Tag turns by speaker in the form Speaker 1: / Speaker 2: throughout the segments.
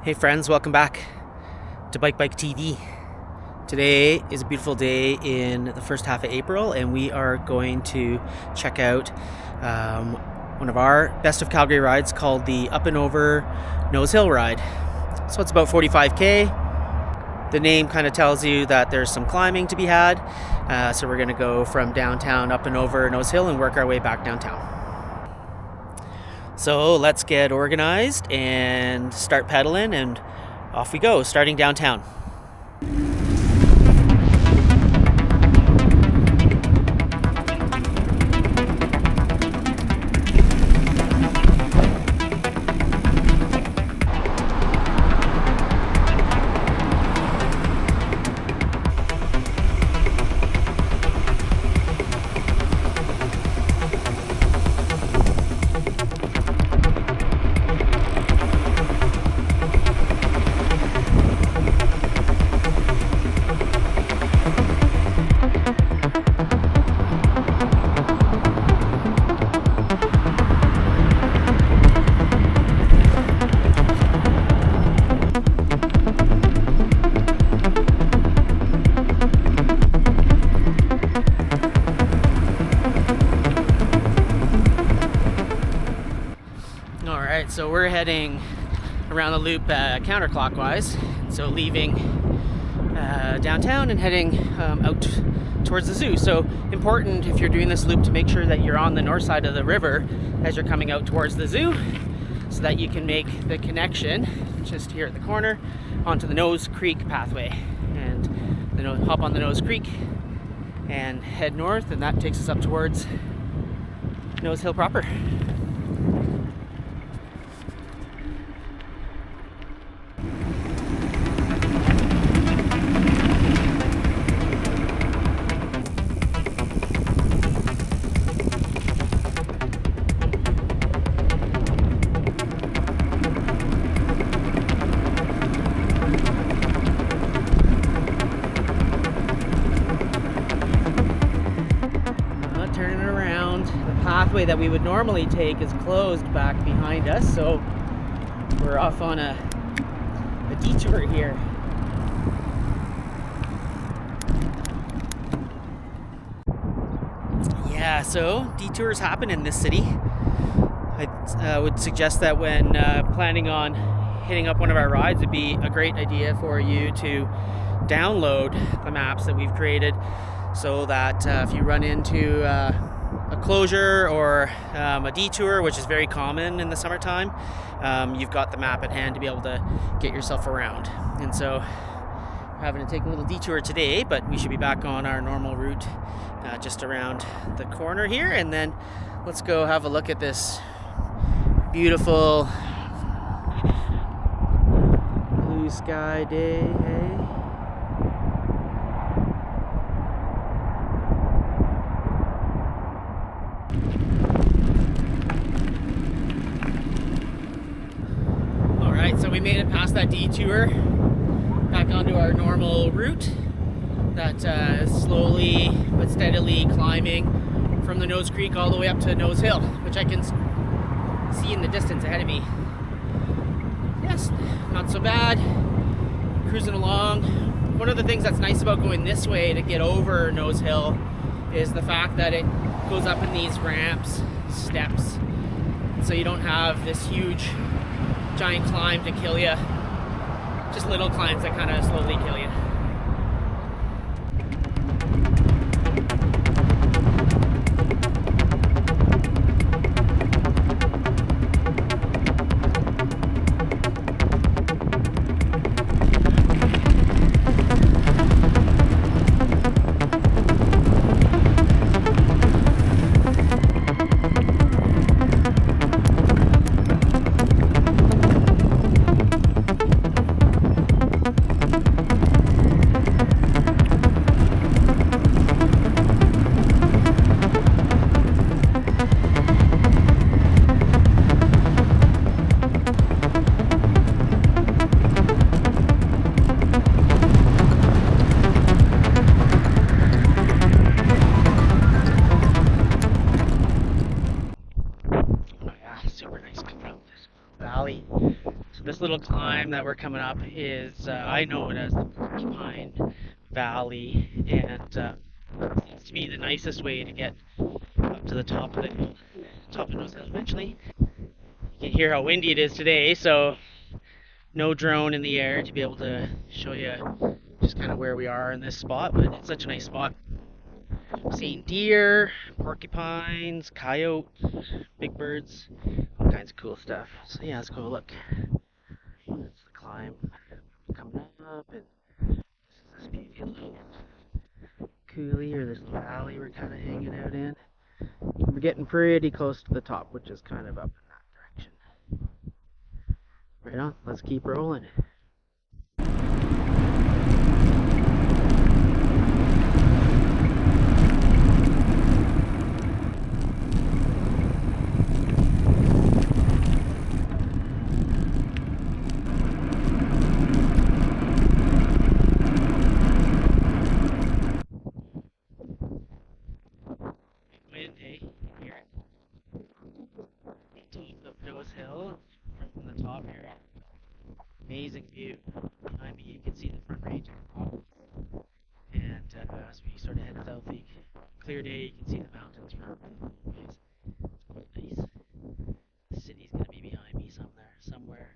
Speaker 1: Hey friends, welcome back to Bike TV. Today is a beautiful day in the first half of April, and we are going to check out one of our best of Calgary rides called the Up and Over Nose Hill ride. So it's about 45k. The name kind of tells you that there's some climbing to be had. So we're going to go from downtown up and over Nose Hill and work our way back downtown. So let's get organized and start pedaling, and off we go, starting downtown. So we're heading around the loop counterclockwise, so leaving downtown and heading out towards the zoo. So important if you're doing this loop to make sure that you're on the north side of the river as you're coming out towards the zoo, so that you can make the connection just here at the corner onto the Nose Creek pathway, and then hop on the Nose Creek and head north, and that takes us up towards Nose Hill proper. Pathway that we would normally take is closed back behind us, so we're off on a detour here. Yeah, so detours happen in this city. I would suggest that when planning on hitting up one of our rides, it'd be a great idea for you to download the maps that we've created, so that if you run into a closure or a detour, which is very common in the summertime, you've got the map at hand to be able to get yourself around. And so we're having to take a little detour today, but we should be back on our normal route just around the corner here. And then let's go have a look at this beautiful blue sky day. Hey? So we made it past that detour, back onto our normal route that is slowly but steadily climbing from the Nose Creek all the way up to Nose Hill, which I can see in the distance ahead of me. Yes, not so bad, cruising along. One of the things that's nice about going this way to get over Nose Hill is the fact that it goes up in these ramps, steps, so you don't have this huge giant climb to kill you, just little climbs that kind of slowly kill you. this little climb that we're coming up is, I know it as the Porcupine Valley, and seems to be the nicest way to get up to the top of Nose Hill eventually. You can hear how windy it is today, so no drone in the air to be able to show you just kind of where we are in this spot, but it's such a nice spot. Seeing deer, porcupines, coyotes, big birds, all kinds of cool stuff. So yeah, let's go look. That's the climb coming up, and this is this beautiful little coulee or this little valley we're kind of hanging out in. We're getting pretty close to the top, which is kind of up in that direction. Right on, let's keep rolling. Wind, eh? Here at the top of Nose Hill, from the top here. Amazing view. Behind me you can see the Front Range at the top. And as we sort of head south, clear day, you can see the mountains from ways. It's quite nice. The city's going to be behind me somewhere.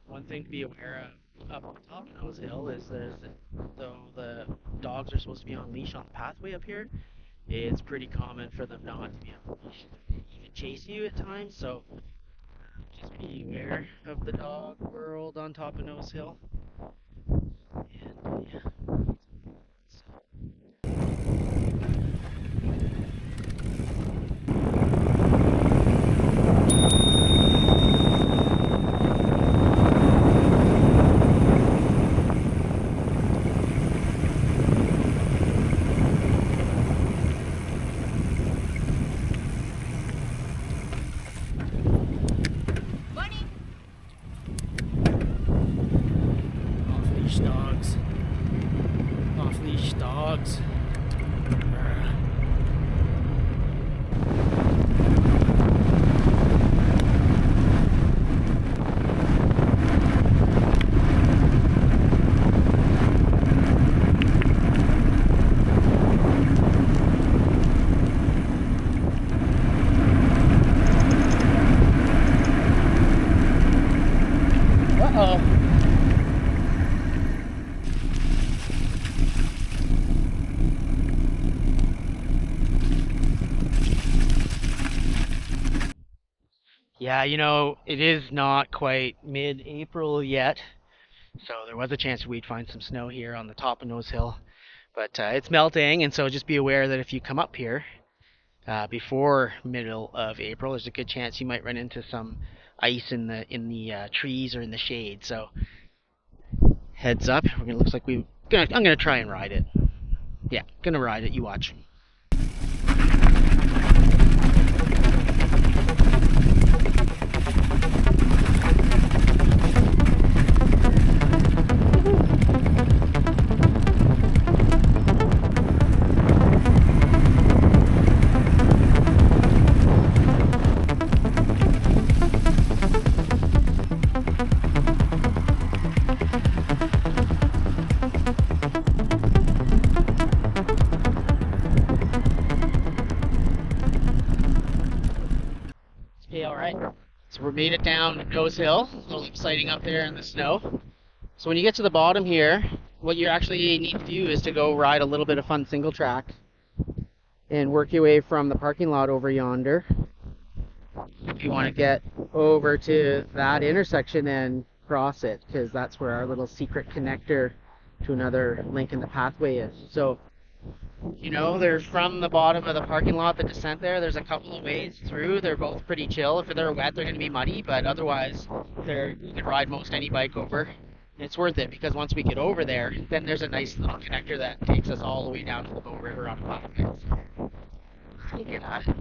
Speaker 1: One thing to be aware of up on top of Nose Hill is though the dogs are supposed to be on leash on the pathway up here, it's pretty common for them not to be on leash, even chase you at times. So just be aware of the dog world on top of Nose Hill. And yeah. Dogs. Off leash dogs. Uh-oh. Yeah, you know, it is not quite mid-April yet, so there was a chance we'd find some snow here on the top of Nose Hill, but it's melting, and so just be aware that if you come up here before middle of April, there's a good chance you might run into some ice in the trees or in the shade. So heads up, looks like I'm gonna try and ride it. Yeah, gonna ride it. You watch. Okay, alright. So we made it down Nose Hill. A little exciting up there in the snow. So when you get to the bottom here, what you actually need to do is to go ride a little bit of fun single track and work your way from the parking lot over yonder. If you want to get over to that intersection and cross it, because that's where our little secret connector to another link in the pathway is. So, you know, they're from the bottom of the parking lot, the descent there's a couple of ways through. They're both pretty chill. If they're wet, they're going to be muddy, but otherwise, you can ride most any bike over. And it's worth it, because once we get over there, then there's a nice little connector that takes us all the way down to the Bow River on a pathway. So, get at it.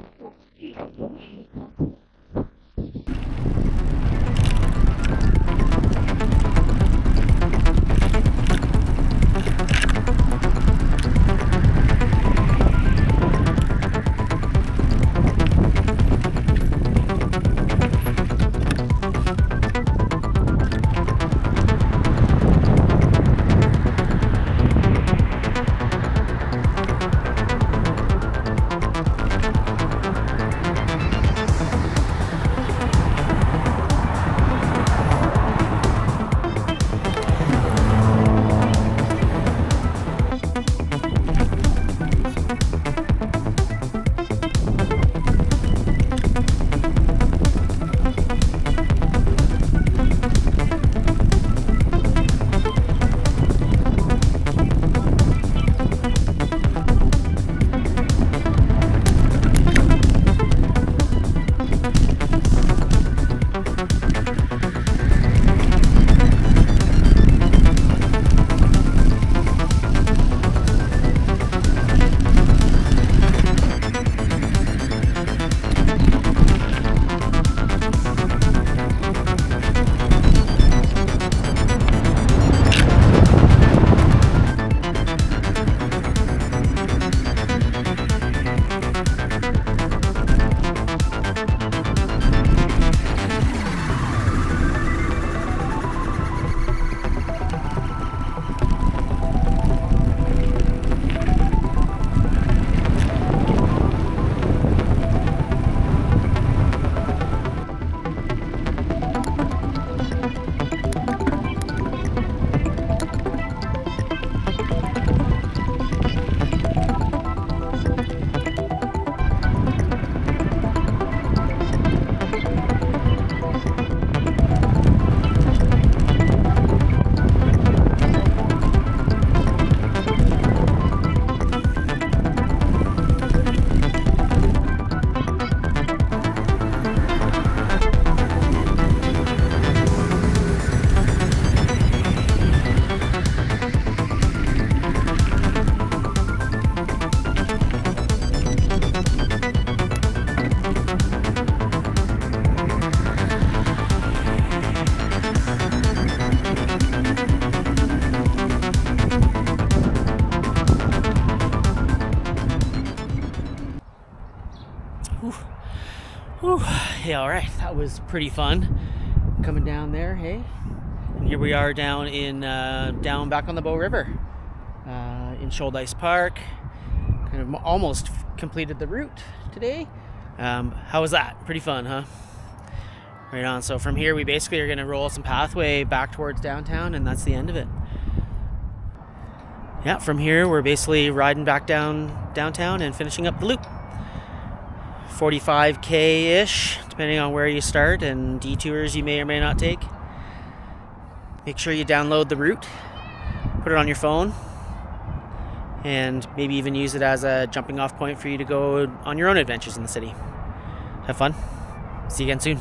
Speaker 1: Whew. Yeah, all right. That was pretty fun. Coming down there, hey. And here we are down back on the Bow River, in Shoaldice Park. Kind of almost completed the route today. How was that? Pretty fun, huh? Right on. So from here, we basically are going to roll some pathway back towards downtown, and that's the end of it. Yeah, from here, we're basically riding back downtown and finishing up the loop. 45K-ish, depending on where you start, and detours you may or may not take. Make sure you download the route, put it on your phone, and maybe even use it as a jumping off point for you to go on your own adventures in the city. Have fun. See you again soon.